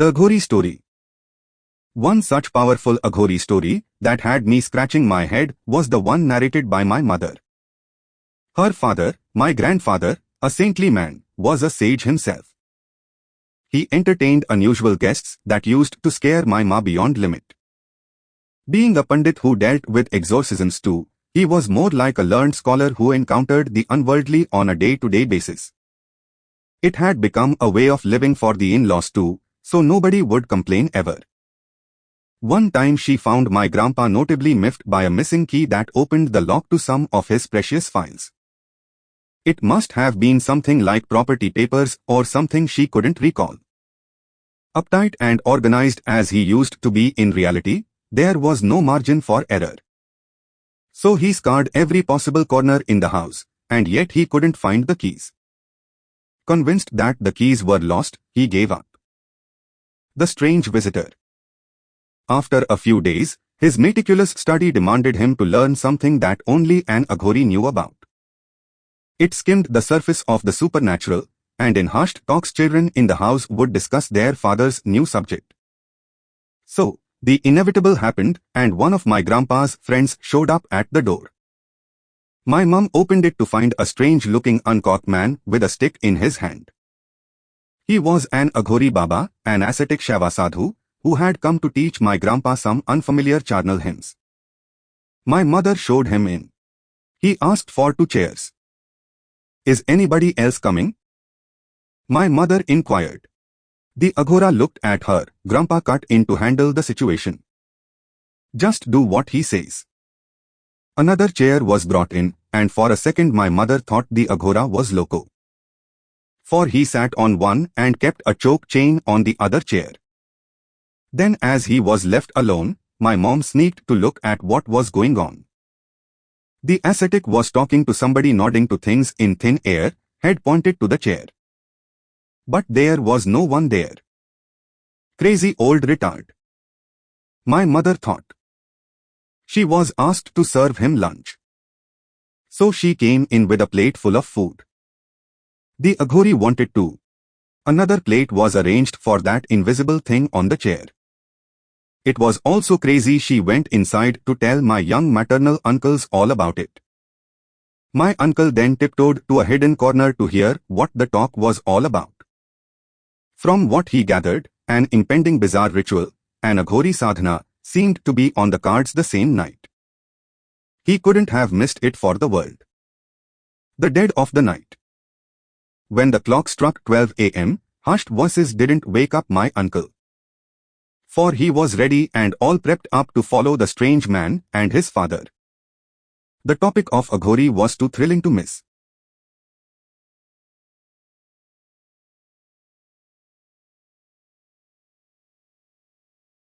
The Aghori story. One such powerful Aghori story that had me scratching my head was the one narrated by my mother. Her father, my grandfather, a saintly man, was a sage himself. He entertained unusual guests that used to scare my ma beyond limit. Being a pandit who dealt with exorcisms too, he was more like a learned scholar who encountered the unworldly on a day-to-day basis. It had become a way of living for the in-laws too, so nobody would complain ever. One time she found my grandpa notably miffed by a missing key that opened the lock to some of his precious files. It must have been something like property papers or something she couldn't recall. Uptight and organized as he used to be in reality, there was no margin for error. So he scoured every possible corner in the house, and yet he couldn't find the keys. Convinced that the keys were lost, he gave up. The strange visitor. After a few days, his meticulous study demanded him to learn something that only an Aghori knew about. It skimmed the surface of the supernatural, and in hushed talks children in the house would discuss their father's new subject. So, the inevitable happened, and one of my grandpa's friends showed up at the door. My mum opened it to find a strange-looking uncouth man with a stick in his hand. He was an Aghori Baba, an ascetic Shaiva sadhu, who had come to teach my grandpa some unfamiliar charnel hymns. My mother showed him in. He asked for 2 chairs. "Is anybody else coming?" My mother inquired. The Aghora looked at her. Grandpa cut in to handle the situation. "Just do what he says." Another chair was brought in, and for a second my mother thought the Aghora was loco. For he sat on one and kept a choke chain on the other chair. Then as he was left alone, my mom sneaked to look at what was going on. The ascetic was talking to somebody, nodding to things in thin air, head pointed to the chair. But there was no one there. Crazy old retard, my mother thought. She was asked to serve him lunch. So she came in with a plate full of food. The Aghori wanted too. Another plate was arranged for that invisible thing on the chair. It was also crazy. She went inside to tell my young maternal uncles all about it. My uncle then tiptoed to a hidden corner to hear what the talk was all about. From what he gathered, an impending bizarre ritual, an Aghori sadhana, seemed to be on the cards the same night. He couldn't have missed it for the world. The dead of the night. When the clock struck 12 a.m., hushed voices didn't wake up my uncle. For he was ready and all prepped up to follow the strange man and his father. The topic of Aghori was too thrilling to miss.